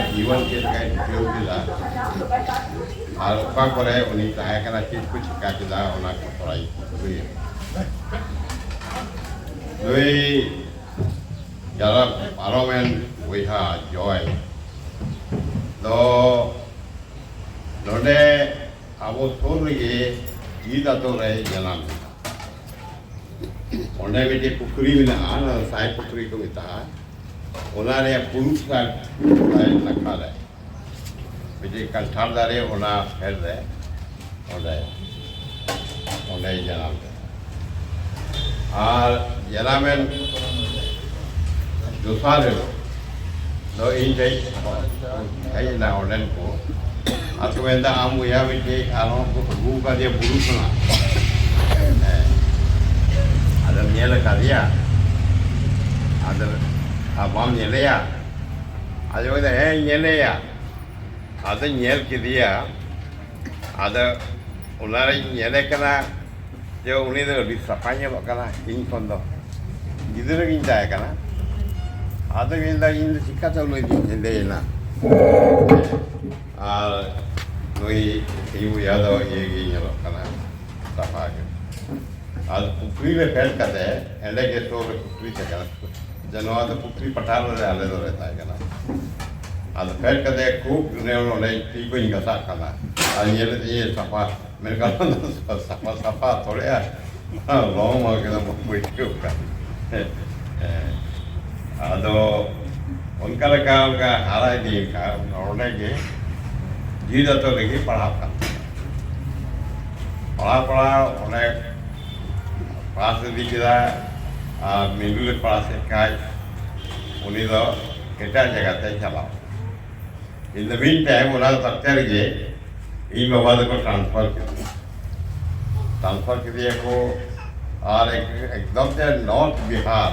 जीवन के उपयोगी और करे उन्हीं चीज कुछ का पढ़ाई जरा पार्लियामेंट वैहा जॉय तो नोडे अब थोर ईद तो रहे जनाम ओंडे मिटे पुखरी में साई पुखरी को मिता उनारे पुरुष का नखा रहे मिटे कंठार दारे उना फेर रहे ओंडे ओंडे जनाम और जनामें दोसारे दो इन जाई ना ओंडे को atau benda amu ya mesti kalau buka dia buruk lah. Ada nyela kaliya, ada abam nyela ya, ada benda nyela ya, ada nyel kidia, ada ular nyela kena, जो उन्हें तो अभी सफाई है बकरा इन कोंडो जिधर इन जाए कना आधे घंटा इन चिक्का चलो इन दे ना और नोई ये याद हो ये लो कना सफाई आज पुत्री में फैल करते हैं ऐसे के तो पुत्री से कना जनवा तो पुत्री पठार में आले तो रहता है कना आज फैल करते खूब ने उन्होंने ठीक को इनका साथ कना आज ये सफा मेरे ख्याल सफा सफा थोड़े लॉन्ग हो के तो कोई क्यों का तो उनका लगा उनका हारा ही का उन्होंने के जीता तो लेके पढ़ा उन्हें पास दिखा मिलुले पढ़ा से का उन्हीं तो केटा जगह तक चला इन द मीन टाइम उन्हें सत्तर के इन बाबा को ट्रांसफर किए को और एकदम से नॉर्थ बिहार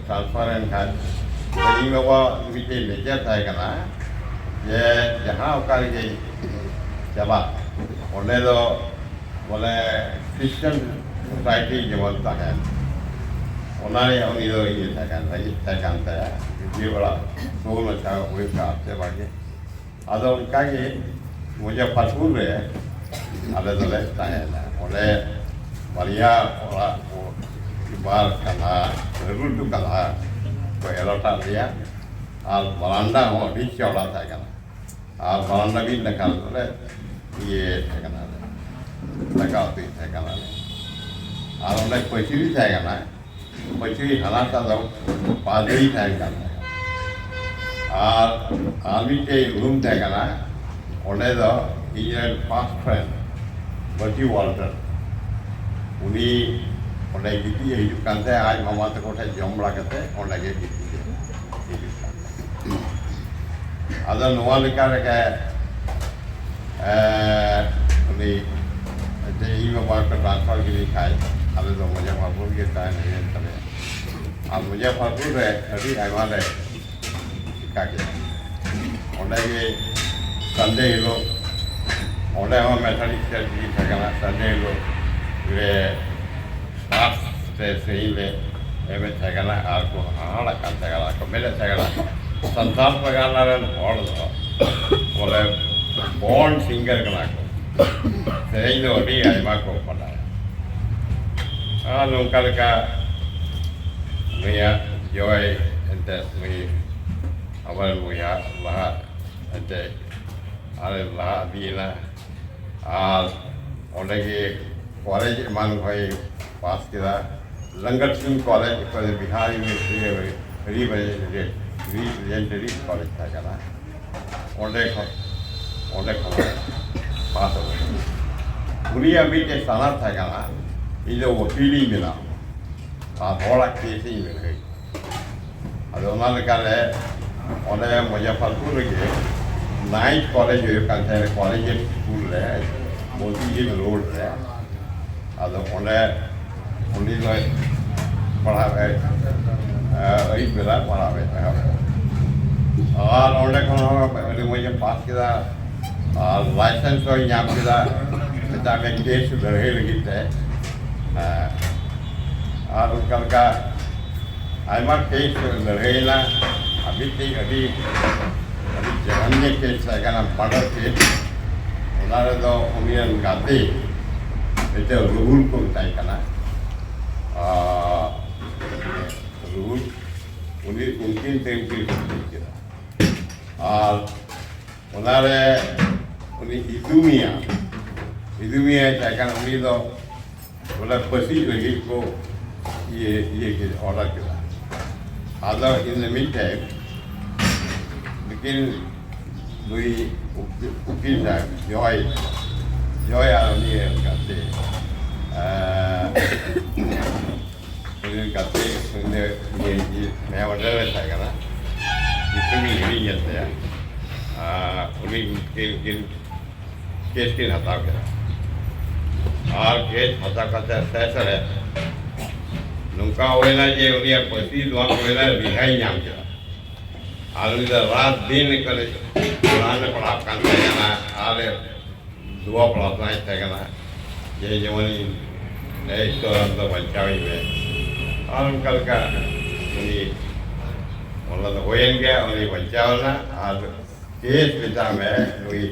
ट्रांसफर एंड खान इन बाबा मिटे मेजर था करना ये जहाँ उकार के चला उन्हें तो बोले क्रिश्चियन सोसाइटी जमता है उन्होंने उन्हीं तो ये था जानता है ये बड़ा सोल अच्छा हुए का आपसे बाकी अदो उनका कि मुझे फटूल रहे अले तो लेता है ना उन्हें बढ़िया और वो बार कला जरूर तो कला कोई एलोटा लिया और बरांडा हो भी चौड़ा था कना और बरांडा भी निकाल रहे ये कना लगाव ती थे कना और उन्हें पचुई थे कना पचुई हलाता दो पादरी थे कना और आर्मी के रूम थे कना उन्हें दो इंडियन फास्ट फ्रेंड बर्जी वॉल्टर उन्हीं उन्हें गिटी हिजू कांते आज मामा तक उठे जमला करते उन्हें के गिटी अदर नोआ लिखा रखा है उन्हीं जैसे मामा का ट्रांसफर के लिए खाए अदर तो मुजफ्फरपुर के टाइम में तले अब मुजफ्फरपुर है अभी आइवान है क्या क्या उन्हें के संडे लो उन्हें हम मेथडिक चर्च की ठिकाना संडे लो वे स्टाफ से ही ले एवं ठिकाना आपको हाँ का ठिकाना को मेरे ठिकाना संसार प्रकार रन हॉल दो बोले बॉन्ड सिंगर कना को सही तो अभी आइमा को पता है लोकल का मुझे जॉय इंटे मुझे अवर मुझे लहा इंटे अरे लहा भी ना और उन्हें के कॉलेज मान भाई पास किया लंगर सिंह कॉलेज पर बिहार यूनिवर्सिटी रीप्रेजेंटेटिव कॉलेज था क्या उन्हें पास हो उन्हीं अभी के साला था क्या ये जो वकीली मिला थोड़ा केस ही मिल गई अब उन्होंने कहा उन्हें मुजफ्फरपुर के नाइट कॉलेज कॉलेज स्कूल है मोदी जी रोड है अब उन्हें पढ़ावे वही मिला पढ़ावे और उन्हें मुझे पास किया और लाइसेंस तो यहाँ किया पिता में केस लड़े लगी थे और उनका आइमा केस लड़े ना अभी जगन्य केस है क्या मर्डर केस उन्होंने तो उन्हें गाते इतने रूल को बताई करना रूल उन्हीं उनकी टेंपल को किया और उन्होंने उन्हीं इदुमिया क्या उन्हीं तो बोला पसी लगी को ये ऑर्डर किया other in the mid time लेकिन वही उकील साहब जॉय आदमी करते करते मैं ऑर्डर रहता है ना जिसमें हिरी जाते हैं उन्हीं केस के हताव करा और केस हता करते फैसला है नुका होना जे उन्हीं पति दुआ होना रिहाई नाम करा आलू रात दिन करे कुरान पढ़ा करते हैं ना आले दुआ पढ़ाता है क्या ये जवानी नए तो अंदर बचावी में और कल का उन्हीं मतलब होएंगे उन्हीं बचावना और केस पिता में वही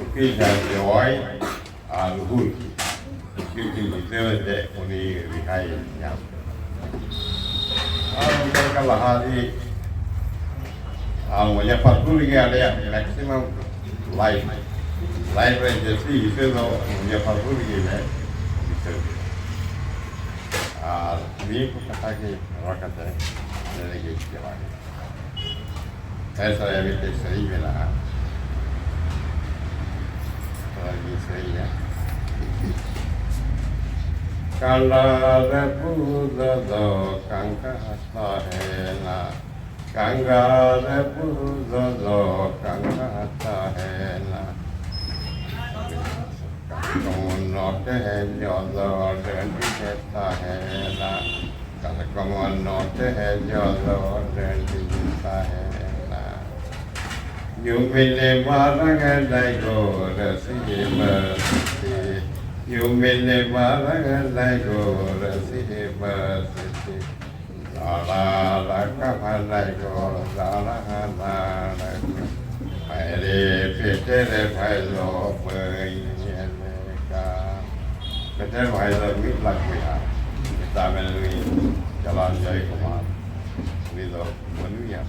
उकील साहब जॉय और हुल क्योंकि जितने से उन्हीं रिहाई यहाँ और उनका का लहाजी और मुजफ्फरपुर के आले मैक्सिमम लाइफ में जैसे इसे तो मुजफ्फरपुर की है और ये को कथा के रखते हैं मेरे के बारे में ऐसा अभी तो सही मिला ये सही है कंगार पूज दो कंगाता है ना कंगार पूज दो कंगाता है ना नोट है जो देता है ना कल कमन नोट है जो देता है ना यू मिले मारंग लाइगो रसी बरसी यू मिले मारंग लाइगो रसी बरसी लाला लका लाइगो लाला लाला मेरे पेटे रे भाई लो Betul bahasa ini lagu ya. Kita melalui jalan Jaya Kumar. Ini loh menu ya.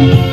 Thank